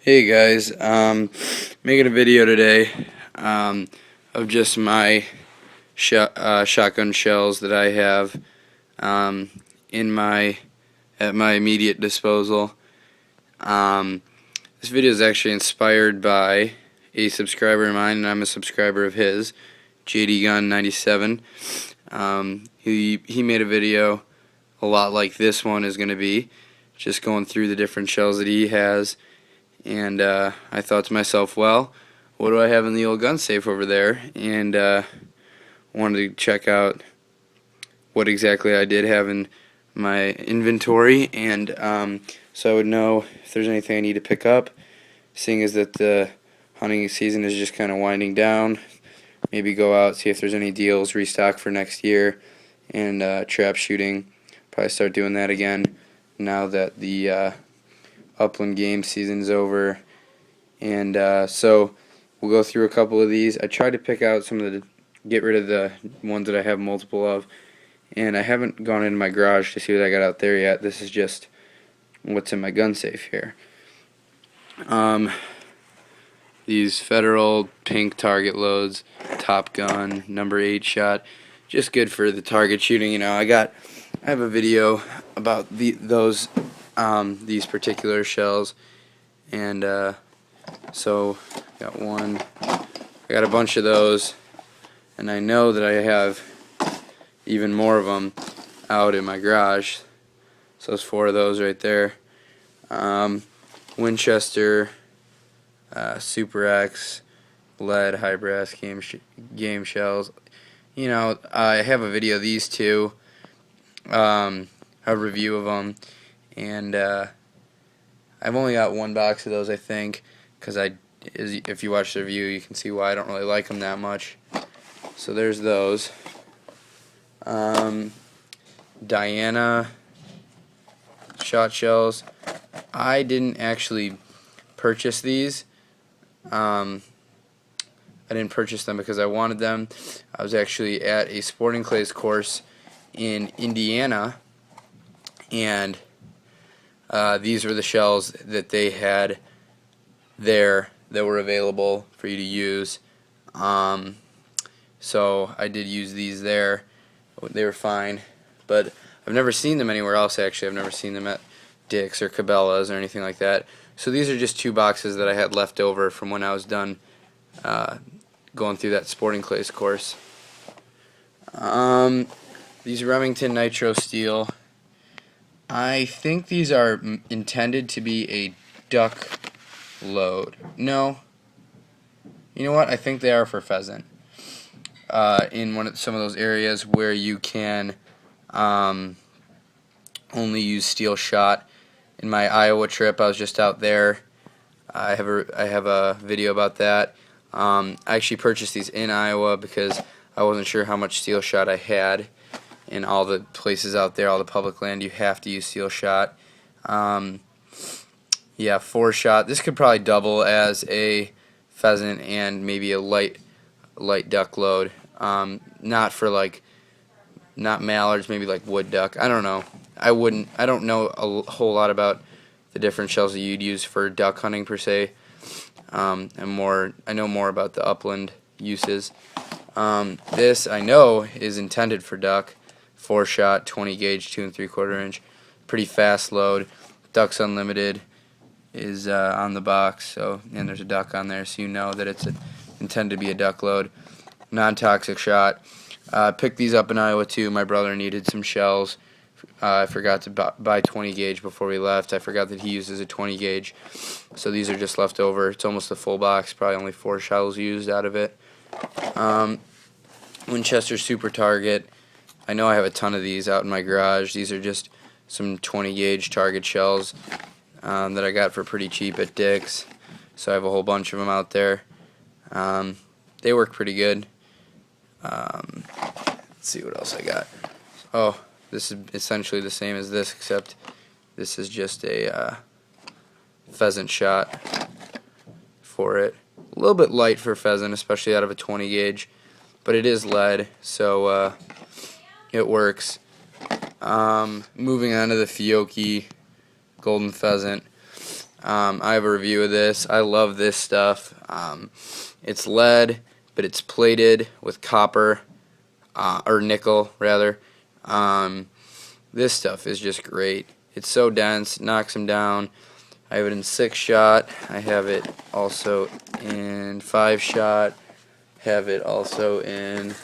Hey guys, making a video today of just my shotgun shells that I have in my at my immediate disposal. This video is actually inspired by a subscriber of mine, and I'm a subscriber of his, JDGun97. He made a video a lot like this one is going to be, just going through the different shells that he has. And I thought to myself, well, what do I have in the old gun safe over there? And wanted to check out what exactly I did have in my inventory, and so I would know if there's anything I need to pick up, seeing as that the hunting season is just kind of winding down. Maybe go out, see if there's any deals, restock for next year, and trap shooting. Probably start doing that again now that the upland game season's over. And so we'll go through a couple of these. I tried to pick out some of the, get rid of the ones that I have multiple of, and I haven't gone into my garage to see what I got out there yet. This is just what's in my gun safe here. These Federal pink target loads, Top Gun, number 8 shot, just good for the target shooting. You know, I have a video about these particular shells, and so got one. I got a bunch of those, and I know that I have even more of them out in my garage. So there's 4 of those right there. Winchester, Super X, lead, high brass game shells. You know, I have a video of these two, a review of them, and I've only got one box of those, I think, because if you watch the review, you can see why I don't really like them that much. So there's those. Diana shot shells. I didn't actually purchase these. I didn't purchase them because I wanted them. I was actually at a sporting clays course in Indiana, and these were the shells that they had there that were available for you to use. So I did use these there. They were fine, but I've never seen them anywhere else. Actually, I've never seen them at Dick's or Cabela's or anything like that. So these are just 2 boxes that I had left over from when I was done going through that sporting clays course. These Remington Nitro Steel, I think these are intended to be a duck load. No, you know what? I think they are for pheasant. In some of those areas where you can only use steel shot. In my Iowa trip, I was just out there. I have a video about that. I actually purchased these in Iowa because I wasn't sure how much steel shot I had. In all the places out there, all the public land, you have to use steel shot. Yeah, 4 shot. This could probably double as a pheasant and maybe a light duck load. Not for not mallards, maybe like wood duck. I don't know. I don't know a whole lot about the different shells that you'd use for duck hunting per se. I know more about the upland uses. This I know is intended for duck. 4 shot, 20 gauge, 2 3/4 inch. Pretty fast load. Ducks Unlimited is on the box, and there's a duck on there, so you know that it's intended to be a duck load. Non-toxic shot. Picked these up in Iowa too. My brother needed some shells. I forgot to buy 20 gauge before we left. I forgot that he uses a 20 gauge, so these are just left over. It's almost a full box. Probably only 4 shells used out of it. Winchester Super Target. I know I have a ton of these out in my garage. These are just some 20 gauge target shells that I got for pretty cheap at Dick's. So I have a whole bunch of them out there. They work pretty good. Let's see what else I got. Oh, this is essentially the same as this, except this is just a pheasant shot for it. A little bit light for pheasant, especially out of a 20 gauge, but it is lead, so it works. Moving on to the Fiocchi golden pheasant. I have a review of this. I love this stuff. It's lead, but it's plated with copper, or nickel rather. This stuff is just great. It's so dense, knocks them down. I have it in 6-shot. I have it also in 5-shot. Have it also in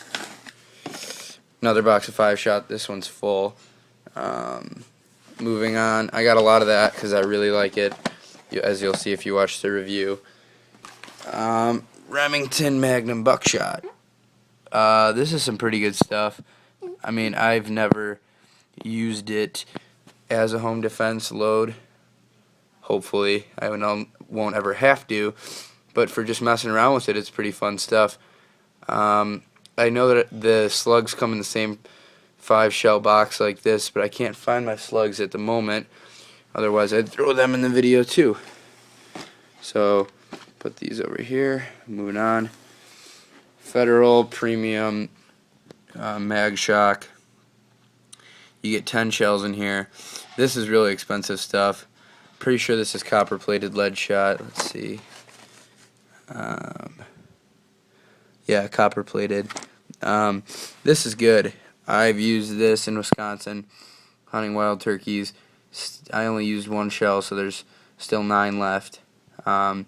another box of 5-shot. This one's full. Moving on, I got a lot of that because I really like it, as you'll see if you watch the review. Remington Magnum Buckshot. This is some pretty good stuff. I mean, I've never used it as a home defense load. Hopefully, I won't ever have to, but for just messing around with it, it's pretty fun stuff. I know that the slugs come in the same 5-shell box like this, but I can't find my slugs at the moment. Otherwise, I'd throw them in the video too. So, put these over here. Moving on. Federal Premium Mag Shock. You get 10 shells in here. This is really expensive stuff. Pretty sure this is copper-plated lead shot. Let's see. Yeah, copper-plated. This is good. I've used this in Wisconsin hunting wild turkeys. I only used 1 shell, so there's still 9 left. So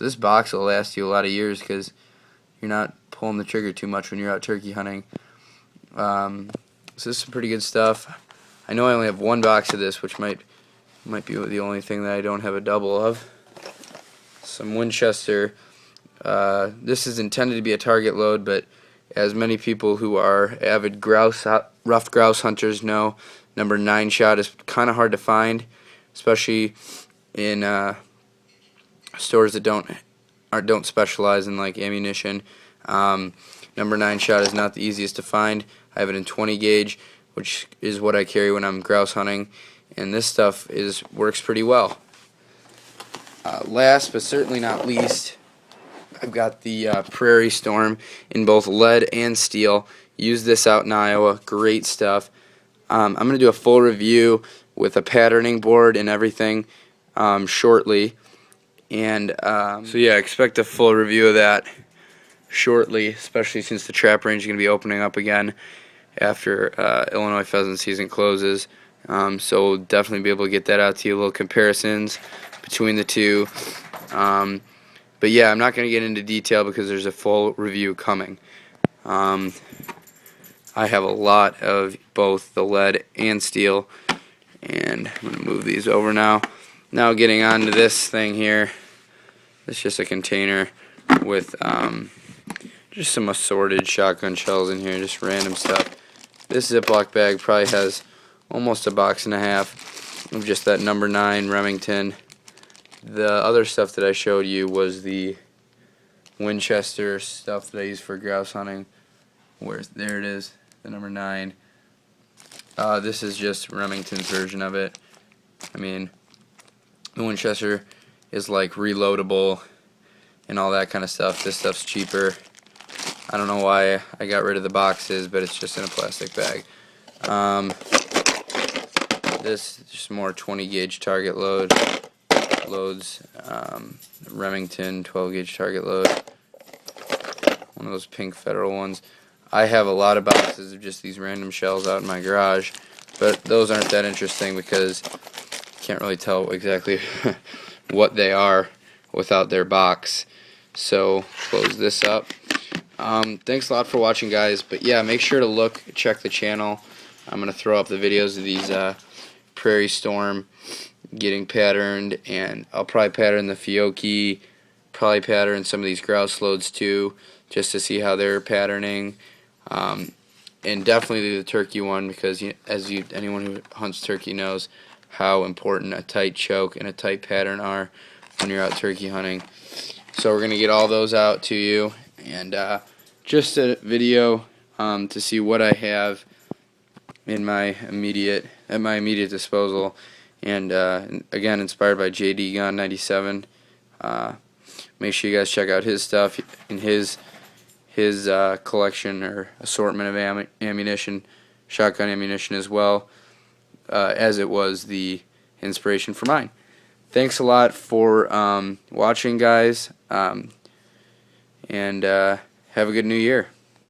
this box will last you a lot of years because you're not pulling the trigger too much when you're out turkey hunting. So this is pretty good stuff. I know I only have 1 box of this, which might be the only thing that I don't have a double of. Some Winchester. This is intended to be a target load, but as many people who are avid ruffed grouse hunters know, number 9 shot is kind of hard to find, especially in stores that don't specialize in like ammunition. Number 9 shot is not the easiest to find. I have it in 20 gauge, which is what I carry when I'm grouse hunting, and this stuff works pretty well. Last but certainly not least, I've got the Prairie Storm in both lead and steel. Use this out in Iowa. Great stuff. I'm going to do a full review with a patterning board and everything shortly. And so yeah, expect a full review of that shortly, especially since the trap range is going to be opening up again after Illinois pheasant season closes. So we'll definitely be able to get that out to you, little comparisons between the two. But yeah, I'm not going to get into detail because there's a full review coming. I have a lot of both the lead and steel, and I'm going to move these over now. Now getting on to this thing here. It's just a container with just some assorted shotgun shells in here, just random stuff. This Ziploc bag probably has almost a box and a half of just that number 9 Remington. The other stuff that I showed you was the Winchester stuff that I use for grouse hunting. There it is, the number 9. This is just Remington's version of it. I mean, the Winchester is like reloadable and all that kind of stuff. This stuff's cheaper. I don't know why I got rid of the boxes, but it's just in a plastic bag. This is just more 20 gauge target loads. Remington 12 gauge target load. One of those pink Federal ones. I have a lot of boxes of just these random shells out in my garage, but those aren't that interesting because you can't really tell exactly what they are without their box. So close this up. Thanks a lot for watching, guys, but yeah, make sure to check the channel. I'm going to throw up the videos of these Prairie Storm getting patterned, and I'll probably pattern the Fiocchi, probably pattern some of these grouse loads too, just to see how they're patterning, and definitely the turkey one, because anyone who hunts turkey knows how important a tight choke and a tight pattern are when you're out turkey hunting. So we're going to get all those out to you, and just a video to see what I have in my immediate disposal. And again, inspired by JD Gun 97. Make sure you guys check out his stuff in his collection or assortment of ammunition, shotgun ammunition as well, as it was the inspiration for mine. thanks a lot for watching, guys, and have a good new year.